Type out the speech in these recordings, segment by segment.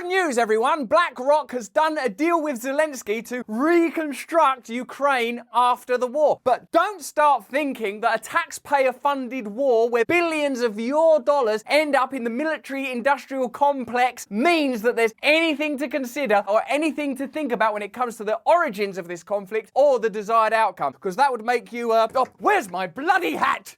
Good news, everyone. BlackRock has done a deal with Zelensky to reconstruct Ukraine after the war. But don't start thinking that a taxpayer-funded war where billions of your dollars end up in the military-industrial complex means that there's anything to consider or anything to think about when it comes to the origins of this conflict or the desired outcome. Because that would make you, oh, where's my bloody hat?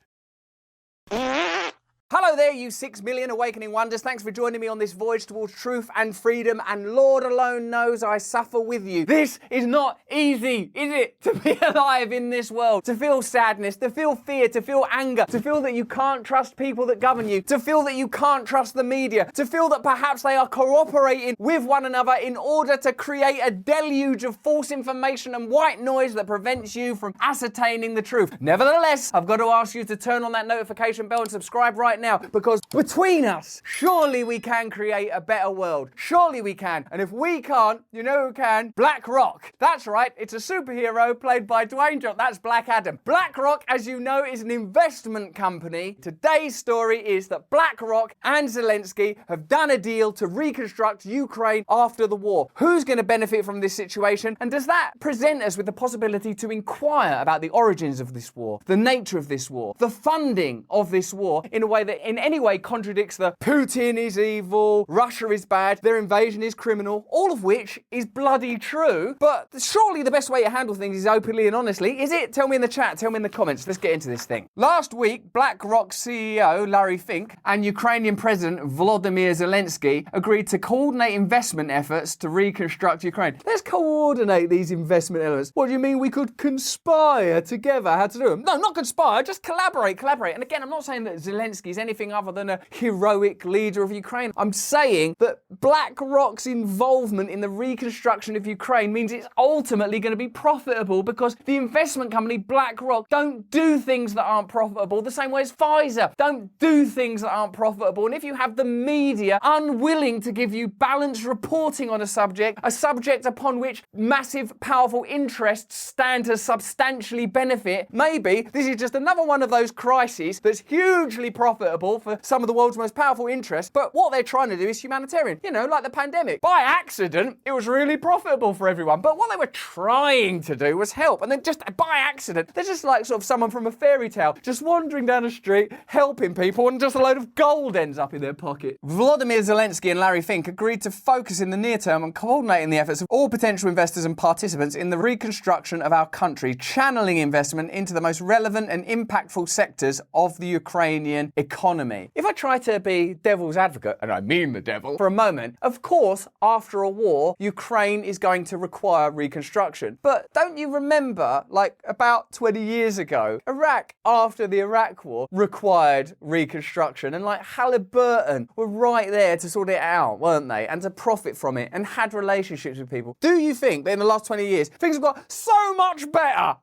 Hello there, you 6 million awakening wonders. Thanks for joining me on this voyage towards truth and freedom, and Lord alone knows I suffer with you. This is not easy, is it? To be alive in this world, to feel sadness, to feel fear, to feel anger, to feel that you can't trust people that govern you, to feel that you can't trust the media, to feel that perhaps they are cooperating with one another in order to create a deluge of false information and white noise that prevents you from ascertaining the truth. Nevertheless, I've got to ask you to turn on that notification bell and subscribe right now, because between us, surely we can create a better world. Surely we can. And if we can't, you know who can? BlackRock. That's right, it's a superhero played by Dwayne Johnson. That's Black Adam. BlackRock, as you know, is an investment company. Today's story is that BlackRock and Zelensky have done a deal to reconstruct Ukraine after the war. Who's going to benefit from this situation? And does that present us with the possibility to inquire about the origins of this war, the nature of this war, the funding of this war in a way that in any way contradicts the Putin is evil, Russia is bad, their invasion is criminal, all of which is bloody true. But surely the best way to handle things is openly and honestly. Is it? Tell me in the chat, tell me in the comments. Let's get into this thing. Last week, BlackRock CEO Larry Fink and Ukrainian President Volodymyr Zelensky agreed to coordinate investment efforts to reconstruct Ukraine. Let's coordinate these investment elements. What do you mean we could conspire together how to do them? No, not conspire, just collaborate. And again, I'm not saying that Zelensky is anything other than a heroic leader of Ukraine. I'm saying that BlackRock's involvement in the reconstruction of Ukraine means it's ultimately going to be profitable, because the investment company BlackRock don't do things that aren't profitable the same way as Pfizer don't do things that aren't profitable. And if you have the media unwilling to give you balanced reporting on a subject upon which massive, powerful interests stand to substantially benefit, maybe this is just another one of those crises that's hugely profitable for some of the world's most powerful interests, but what they're trying to do is humanitarian. You know, like the pandemic. By accident, it was really profitable for everyone, but what they were trying to do was help. And then just by accident, they're just like sort of someone from a fairy tale, just wandering down the street, helping people, and just a load of gold ends up in their pocket. Volodymyr Zelensky and Larry Fink agreed to focus in the near term on coordinating the efforts of all potential investors and participants in the reconstruction of our country, channeling investment into the most relevant and impactful sectors of the Ukrainian economy. If I try to be devil's advocate, and I mean the devil, for a moment, of course, after a war, Ukraine is going to require reconstruction. But don't you remember, like about 20 years ago, Iraq, after the Iraq War, required reconstruction, and like Halliburton were right there to sort it out, weren't they? And to profit from it, and had relationships with people. Do you think that in the last 20 years, things have got so much better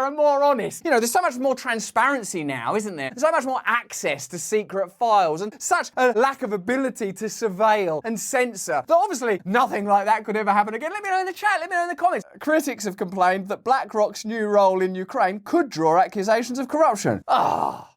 and more honest? You know, there's so much more transparency now, isn't there? There's so much more access to secret files, and such a lack of ability to surveil and censor that obviously nothing like that could ever happen again. Let me know in the chat, let me know in the comments. Critics have complained that BlackRock's new role in Ukraine could draw accusations of corruption.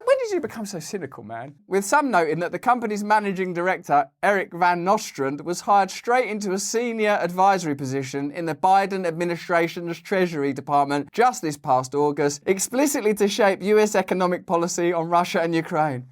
When did you become so cynical, man? With some noting that the company's managing director, Eric Van Nostrand, was hired straight into a senior advisory position in the Biden administration's Treasury Department just this past August, explicitly to shape US economic policy on Russia and Ukraine.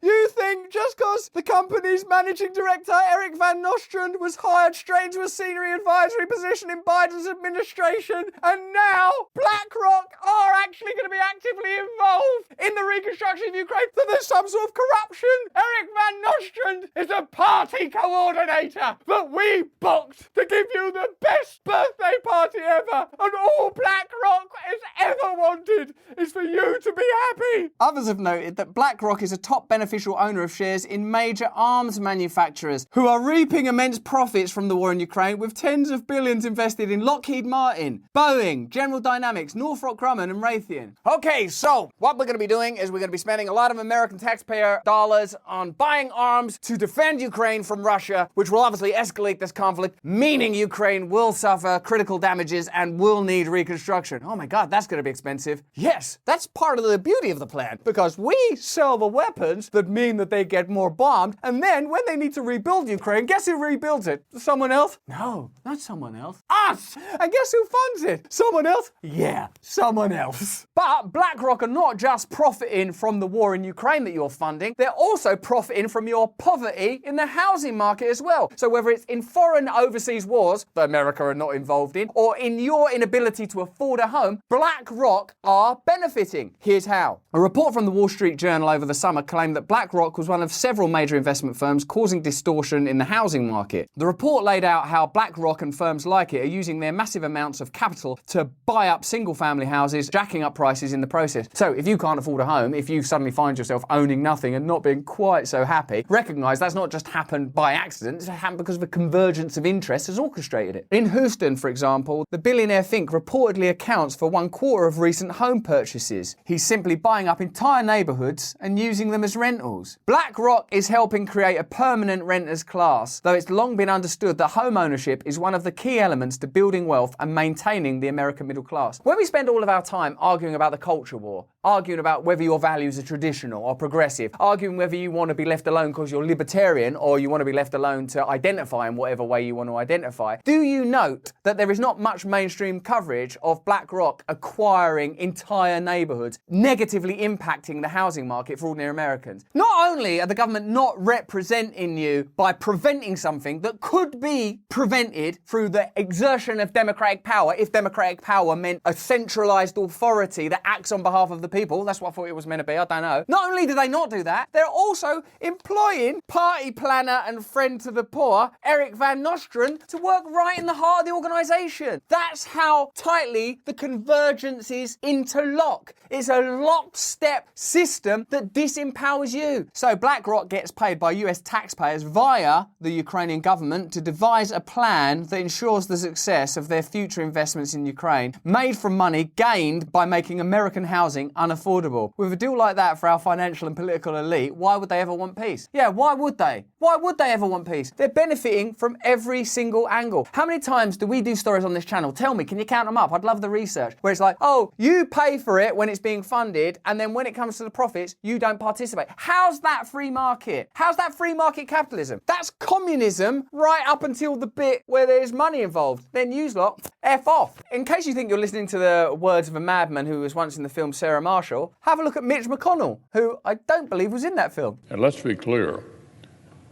You think just because the company's managing director, Eric Van Nostrand, was hired straight into a senior advisory position in Biden's administration, and now BlackRock are actually going to be actively involved in the reconstruction of Ukraine, that there's some sort of corruption? Eric Van Nostrand is a party coordinator that we booked to give you the best birthday party ever, and all BlackRock has ever wanted is for you to be happy. Others have noted that BlackRock is a top beneficial owner of shares in major arms manufacturers who are reaping immense profits from the war in Ukraine, with tens of billions invested in Lockheed Martin, Boeing, General Dynamics, Northrop Grumman and Raytheon. Okay, so what we're going to be doing is we're going to be spending a lot of American taxpayer dollars on buying arms to defend Ukraine from Russia, which will obviously escalate this conflict, meaning Ukraine will suffer critical damages and will need reconstruction. Oh my God, that's going to be expensive. Yes, that's part of the beauty of the plan, because we sell the weapons that mean that they get more bombed. And then when they need to rebuild Ukraine, guess who rebuilds it? Someone else? No, not someone else. Us! And guess who funds it? Someone else? Yeah, someone else. But BlackRock are not just profiting from the war in Ukraine that you're funding, they're also profiting from your poverty in the housing market as well. So whether it's in foreign overseas wars that America are not involved in, or in your inability to afford a home, BlackRock are benefiting. Here's how. A report from the Wall Street Journal over the summer claimed that BlackRock was one of several major investment firms causing distortion in the housing market. The report laid out how BlackRock and firms like it are using their massive amounts of capital to buy up single-family houses, jacking up prices in the process. So if you can't afford a home, if you suddenly find yourself owning nothing and not being quite so happy, recognise that's not just happened by accident, it's happened because of a convergence of interests has orchestrated it. In Houston, for example, the billionaire Fink reportedly accounts for 1/4 of recent home purchases. He's simply buying up entire neighbourhoods and using them as rentals. BlackRock is helping create a permanent renters class, though it's long been understood that home ownership is one of the key elements to building wealth and maintaining the American middle class. When we spend all of our time arguing about the culture war, arguing about whether your values are traditional or progressive, arguing whether you want to be left alone because you're libertarian or you want to be left alone to identify in whatever way you want to identify, do you note that there is not much mainstream coverage of BlackRock acquiring entire neighbourhoods, negatively impacting the housing market for ordinary Americans? Not only are the government not representing you by preventing something that could be prevented through the exertion of democratic power, if democratic power meant a centralised authority that acts on behalf of the people, that's what I thought it was meant to be, I don't know. Not only do they not do that, they're also employing party planner and friend to the poor, Eric Van Nostrand, to work right in the heart of the organisation. That's how tightly the convergences interlock. It's a lockstep system that disempowers you. So BlackRock gets paid by US taxpayers via the Ukrainian government to devise a plan that ensures the success of their future investments in Ukraine, made from money gained by making American housing unaffordable. With a deal like that for our financial and political elite, why would they ever want peace? Yeah, why would they? Why would they ever want peace? They're benefiting from every single angle. How many times do we do stories on this channel? Tell me, can you count them up? I'd love the research. Where it's like, oh, you pay for it when it's being funded, and then when it comes to the profits, you don't participate. How's that free market? How's that free market capitalism? That's communism right up until the bit where there's money involved. Then use lot, F off. In case you think you're listening to the words of a madman who was once in the film Sarah Marshall, have a look at Mitch McConnell, who I don't believe was in that film. And let's be clear,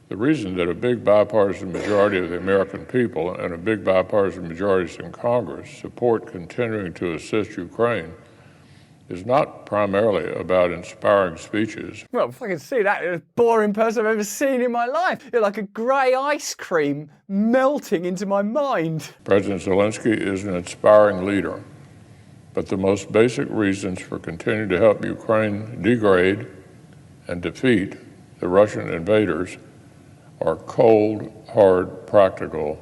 the reason that a big bipartisan majority of the American people and a big bipartisan majorities in Congress support continuing to assist Ukraine is not primarily about inspiring speeches. Well, if I can see that, you're the most boring person I've ever seen in my life. You're like a grey ice cream melting into my mind. President Zelensky is an inspiring leader, but the most basic reasons for continuing to help Ukraine degrade and defeat the Russian invaders are cold, hard, practical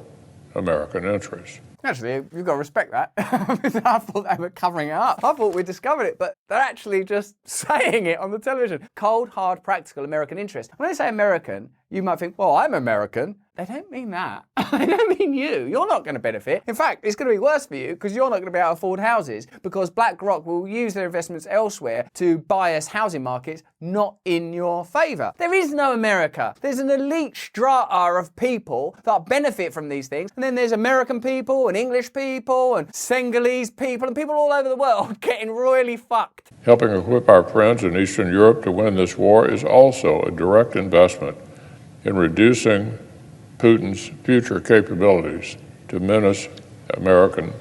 American interests. Actually, you've got to respect that. I thought they were covering it up. I thought we discovered it, but they're actually just saying it on the television. Cold, hard, practical American interest. When they say American, you might think, well, I'm American. They don't mean that. They don't mean you. You're not going to benefit. In fact, it's going to be worse for you because you're not going to be able to afford houses because BlackRock will use their investments elsewhere to bias housing markets not in your favour. There is no America. There's an elite strata of people that benefit from these things. And then there's American people and English people and Senegalese people and people all over the world getting royally fucked. Helping equip our friends in Eastern Europe to win this war is also a direct investment in reducing Putin's future capabilities to menace American,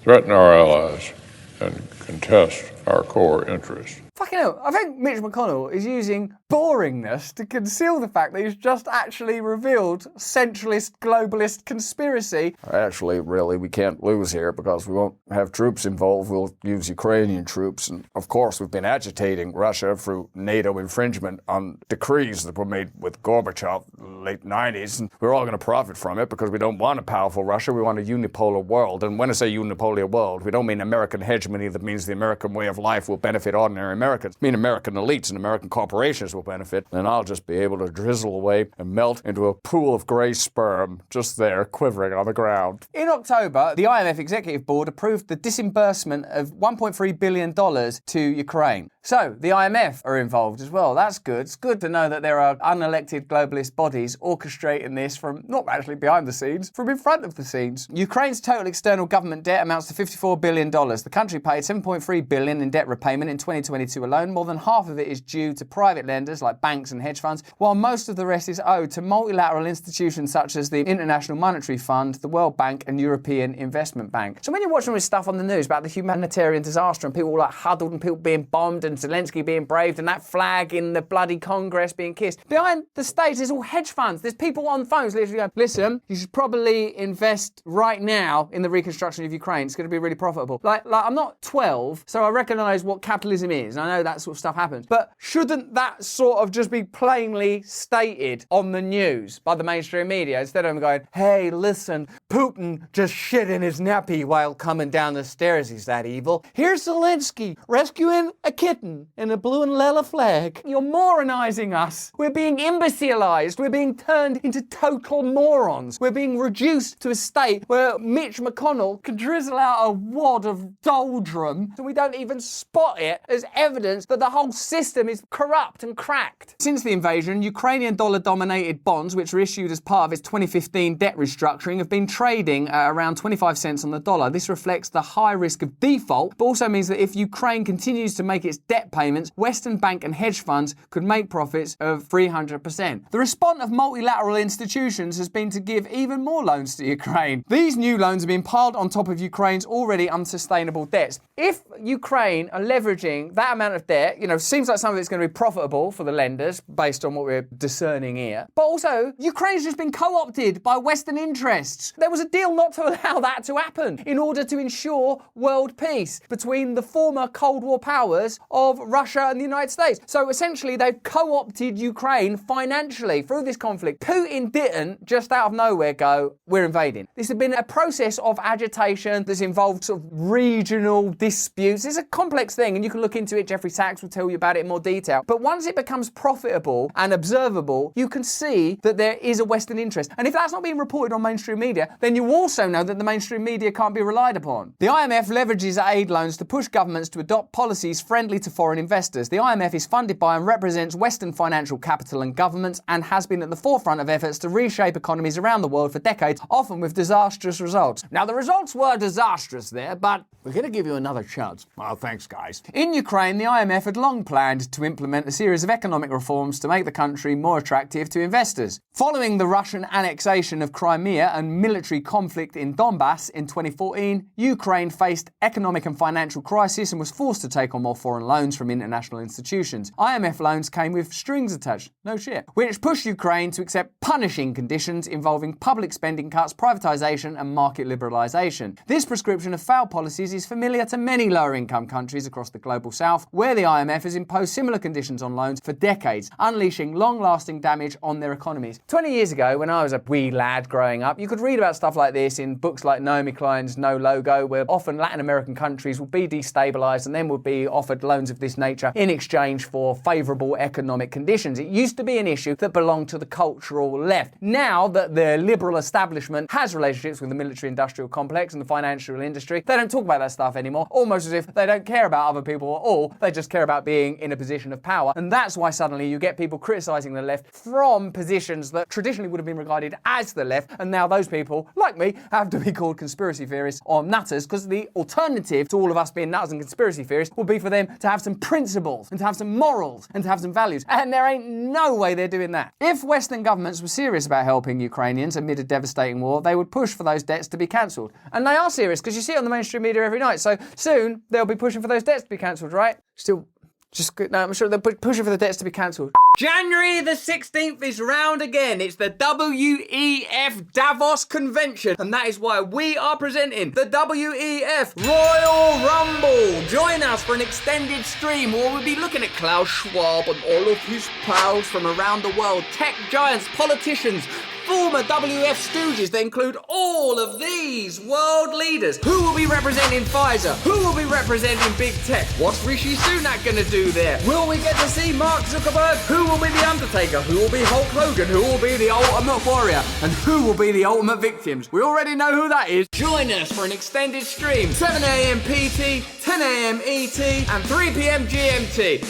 threaten our allies, and contest our core interests. Fucking hell, I think Mitch McConnell is using boringness to conceal the fact that he's just actually revealed centralist, globalist conspiracy. Actually, really, we can't lose here because we won't have troops involved. We'll use Ukrainian troops. And of course, we've been agitating Russia through NATO infringement on decrees that were made with Gorbachev late 90s. And we're all going to profit from it because we don't want a powerful Russia. We want a unipolar world. And when I say unipolar world, we don't mean American hegemony that means the American way of life will benefit ordinary Americans. I mean American elites and American corporations will benefit. And I'll just be able to drizzle away and melt into a pool of grey sperm just there quivering on the ground. In October, the IMF Executive Board approved the disbursement of $1.3 billion to Ukraine. So, the IMF are involved as well. That's good. It's good to know that there are unelected globalist bodies orchestrating this from not actually behind the scenes, from in front of the scenes. Ukraine's total external government debt amounts to $54 billion. The country paid $7.3 billion in debt repayment in 2022 alone. More than half of it is due to private lenders like banks and hedge funds, while most of the rest is owed to multilateral institutions such as the International Monetary Fund, the World Bank and European Investment Bank. So when you're watching all this stuff on the news about the humanitarian disaster and people like huddled and people being bombed and Zelensky being braved and that flag in the bloody Congress being kissed, behind the stage there's all hedge funds. There's people on phones literally going, listen, you should probably invest right now in the reconstruction of Ukraine. It's going to be really profitable. Like I'm not 12, so I recognise what capitalism is. I know that sort of stuff happens. But shouldn't that sort of just be plainly stated on the news by the mainstream media instead of them going, hey, listen, Putin just shit in his nappy while coming down the stairs. He's that evil. Here's Zelensky rescuing a kitten in a blue and yellow flag. You're moronizing us. We're being imbecilized. We're being turned into total morons. We're being reduced to a state where Mitch McConnell can drizzle out a wad of doldrum and we don't even spot it as evidence that the whole system is corrupt and cracked. Since the invasion, Ukrainian dollar-dominated bonds, which were issued as part of its 2015 debt restructuring, have been trading at around 25 cents on the dollar. This reflects the high risk of default, but also means that if Ukraine continues to make its debt payments, Western bank and hedge funds could make profits of 300%. The response of multilateral institutions has been to give even more loans to Ukraine. These new loans have been piled on top of Ukraine's already unsustainable debts. If Ukraine are leveraging that amount of debt, seems like some of it's going to be profitable for the lenders based on what we're discerning here. But also, Ukraine's just been co-opted by Western interests. There was a deal not to allow that to happen in order to ensure world peace between the former Cold War powers of Russia and the United States. So essentially, they've co-opted Ukraine financially through this conflict. Putin didn't just out of nowhere go, we're invading. This has been a process of agitation that's involved sort of regional disputes. It's a complex thing and you can look into it. Jeffrey Sachs will tell you about it in more detail. But once it becomes profitable and observable, you can see that there is a Western interest. And if that's not being reported on mainstream media, then you also know that the mainstream media can't be relied upon. The IMF leverages aid loans to push governments to adopt policies friendly to foreign investors. The IMF is funded by and represents Western financial capital and governments and has been at the forefront of efforts to reshape economies around the world for decades, often with disastrous results. Now, the results were disastrous there, but we're going to give you another chance. Well, thanks, guys. In Ukraine, the IMF had long planned to implement a series of economic reforms to make the country more attractive to investors. Following the Russian annexation of Crimea and military conflict in Donbass in 2014, Ukraine faced economic and financial crisis and was forced to take on more foreign loans from international institutions. IMF loans came with strings attached, no shit, which pushed Ukraine to accept punishing conditions involving public spending cuts, privatization and market liberalization. This prescription of failed policies is familiar to many lower-income countries across the global south, where the IMF has imposed similar conditions on loans for decades, unleashing long-lasting damage on their economies. 20 years ago, when I was a wee lad growing up, you could read about stuff like this in books like Naomi Klein's No Logo, where often Latin American countries would be destabilized and then would be offered loans of this nature in exchange for favorable economic conditions. It used to be an issue that belonged to the cultural left. Now that the liberal establishment has relationships with the military-industrial complex and the financial industry, they don't talk about that stuff anymore, almost as if they don't care about other people at all. They just care about being in a position of power. And that's why suddenly you get people criticizing the left from positions that traditionally would have been regarded as the left. And now those people, like me, have to be called conspiracy theorists or nutters, because the alternative to all of us being nutters and conspiracy theorists would be for them to have some principles and to have some morals and to have some values. And there ain't no way they're doing that. If Western governments were serious about helping Ukrainians amid a devastating war, they would push for those debts to be cancelled. And they are serious, because you see it on the mainstream media every night. So soon they'll be pushing for those debts to be cancelled, right? I'm sure they're pushing for the debts to be cancelled. January the 16th is round again. It's the WEF Davos Convention. And that is why we are presenting the WEF Royal Rumble. Join us for an extended stream where we'll be looking at Klaus Schwab and all of his pals from around the world. Tech giants, politicians, former WF stooges that include all of these world leaders. Who will be representing Pfizer? Who will be representing Big Tech? What's Rishi Sunak gonna do there? Will we get to see Mark Zuckerberg? Who will be the Undertaker? Who will be Hulk Hogan? Who will be the Ultimate Warrior? And who will be the ultimate victims? We already know who that is. Join us for an extended stream. 7 a.m. PT, 10 a.m. ET, and 3 p.m. GMT.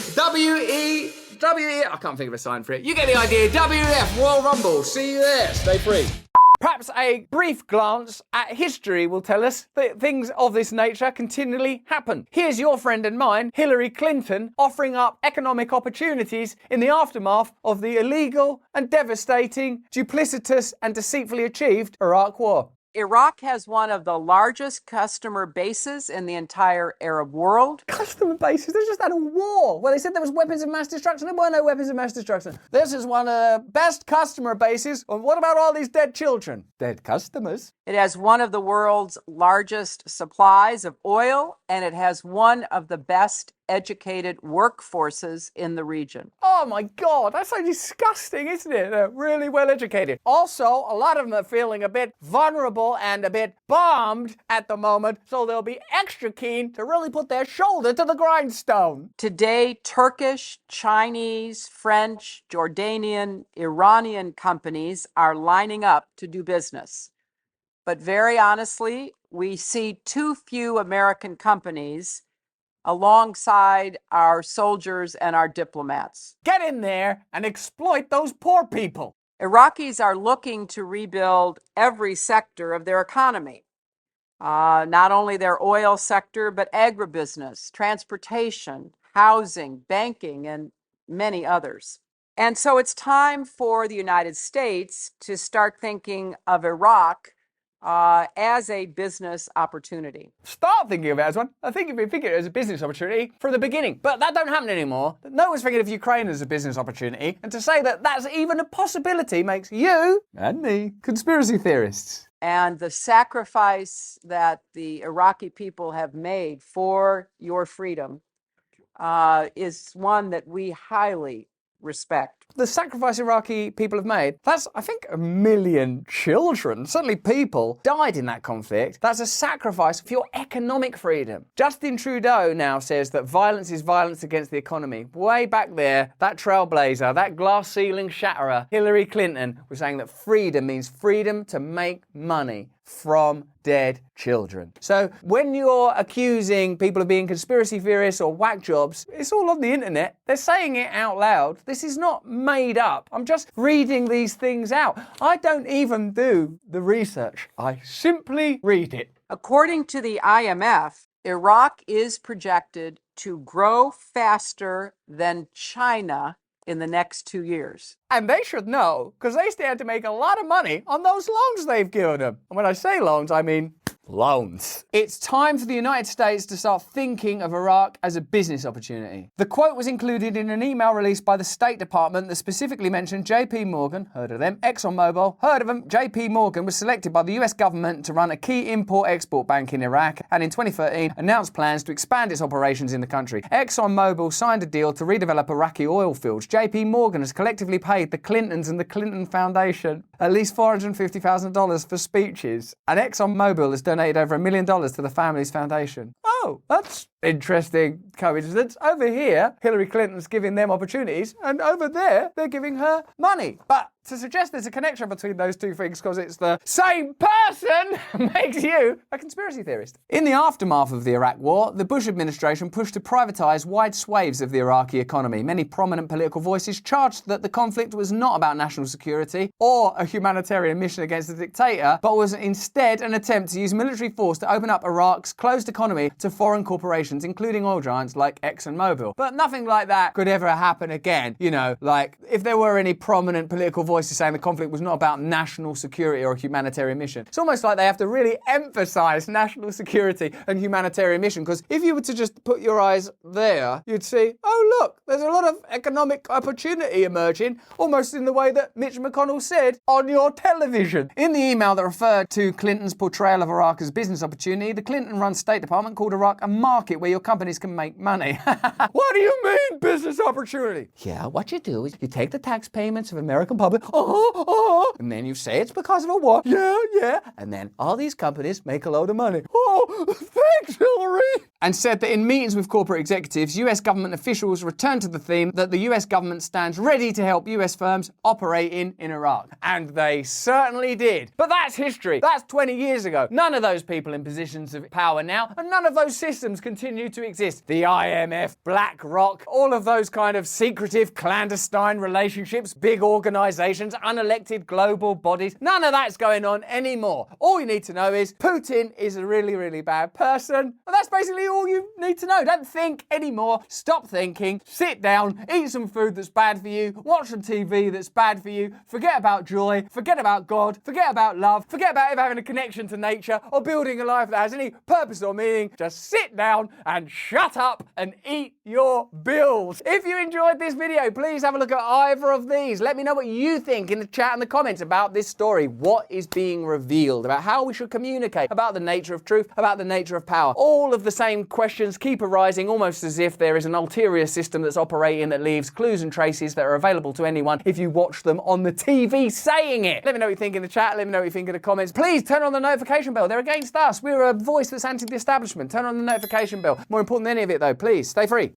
I can't think of a sign for it. You get the idea. WF Royal Rumble. See you there. Stay free. Perhaps a brief glance at history will tell us that things of this nature continually happen. Here's your friend and mine, Hillary Clinton, offering up economic opportunities in the aftermath of the illegal and devastating, duplicitous and deceitfully achieved Iraq War. Iraq has one of the largest customer bases in the entire Arab world. Customer bases? They just had a war. Well, they said there was weapons of mass destruction. There were no weapons of mass destruction. This is one of the best customer bases. And what about all these dead children? Dead customers. It has one of the world's largest supplies of oil, and it has one of the best educated workforces in the region. Oh my God, that's so disgusting, isn't it? They're really well educated. Also, a lot of them are feeling a bit vulnerable and a bit bombed at the moment, so they'll be extra keen to really put their shoulder to the grindstone. Today, Turkish, Chinese, French, Jordanian, Iranian companies are lining up to do business. But very honestly, we see too few American companies alongside our soldiers and our diplomats. Get in there and exploit those poor people. Iraqis are looking to rebuild every sector of their economy. Not only their oil sector, but agribusiness, transportation, housing, banking, and many others. And so it's time for the United States to start thinking of Iraq as a business opportunity. Start thinking of it as one. I think if we figure it as a business opportunity from the beginning. But that don't happen anymore. No one's thinking of Ukraine as a business opportunity. And to say that that's even a possibility makes you and me conspiracy theorists. And the sacrifice that the Iraqi people have made for your freedom is one that we highly respect. The sacrifice Iraqi people have made, that's, I think, 1 million children, certainly people, died in that conflict. That's a sacrifice for your economic freedom. Justin Trudeau now says that violence is violence against the economy. Way back there, that trailblazer, that glass ceiling shatterer, Hillary Clinton, was saying that freedom means freedom to make money from dead children. So when you're accusing people of being conspiracy theorists or whack jobs, it's all on the internet. They're saying it out loud. This is not made up. I'm just reading these things out. I don't even do the research. I simply read it. According to the IMF, Iraq is projected to grow faster than China in the next 2 years. And they should know, because they stand to make a lot of money on those loans they've given them. And when I say loans, I mean loans. It's time for the United States to start thinking of Iraq as a business opportunity. The quote was included in an email released by the State Department that specifically mentioned JP Morgan, heard of them, ExxonMobil, heard of them. JP Morgan was selected by the US government to run a key import-export bank in Iraq, and in 2013 announced plans to expand its operations in the country. ExxonMobil signed a deal to redevelop Iraqi oil fields. JP Morgan has collectively paid the Clintons and the Clinton Foundation at least $450,000 for speeches, and ExxonMobil has donated over $1 million to the family's foundation. Oh, that's interesting coincidence. Over here, Hillary Clinton's giving them opportunities, and over there, they're giving her money. But to suggest there's a connection between those two things because it's the same person makes you a conspiracy theorist. In the aftermath of the Iraq War, the Bush administration pushed to privatize wide swathes of the Iraqi economy. Many prominent political voices charged that the conflict was not about national security or a humanitarian mission against the dictator, but was instead an attempt to use military force to open up Iraq's closed economy to foreign corporations, including oil giants like ExxonMobil. But nothing like that could ever happen again. You know, like if there were any prominent political voices saying the conflict was not about national security or a humanitarian mission, it's almost like they have to really emphasize national security and humanitarian mission, because if you were to just put your eyes there, you'd see, oh look, there's a lot of economic opportunity emerging, almost in the way that Mitch McConnell said on your television. In the email that referred to Clinton's portrayal of Iraq as a business opportunity, the Clinton-run State Department called Iraq a market market where your companies can make money. What do you mean, business opportunity? Yeah, what you do is you take the tax payments of American public, and then you say it's because of a war. Yeah. And then all these companies make a load of money. Oh, thanks, Hillary. And said that in meetings with corporate executives, US government officials returned to the theme that the US government stands ready to help US firms operating in Iraq. And they certainly did. But that's history. That's 20 years ago. None of those people in positions of power now, and none of those systems continue to exist. The IMF, BlackRock, all of those kind of secretive, clandestine relationships, big organizations, unelected global bodies, none of that's going on anymore. All you need to know is Putin is a really, really bad person. And that's basically all you need to know. Don't think anymore. Stop thinking. Sit down, eat some food that's bad for you, watch some TV that's bad for you, forget about joy, forget about God, forget about love, forget about ever having a connection to nature or building a life that has any purpose or meaning. Just sit down and shut up and eat your bills. If you enjoyed this video, please have a look at either of these. Let me know what you think in the chat and the comments about this story. What is being revealed about how we should communicate, about the nature of truth, about the nature of power. All of the same questions keep arising, almost as if there is an ulterior system that's operating that leaves clues and traces that are available to anyone if you watch them on the TV saying it. Let me know what you think in the chat. Let me know what you think in the comments. Please turn on the notification bell. They're against us. We're a voice that's anti the establishment. Turn on the notification bell. More important than any of it, though, please stay free.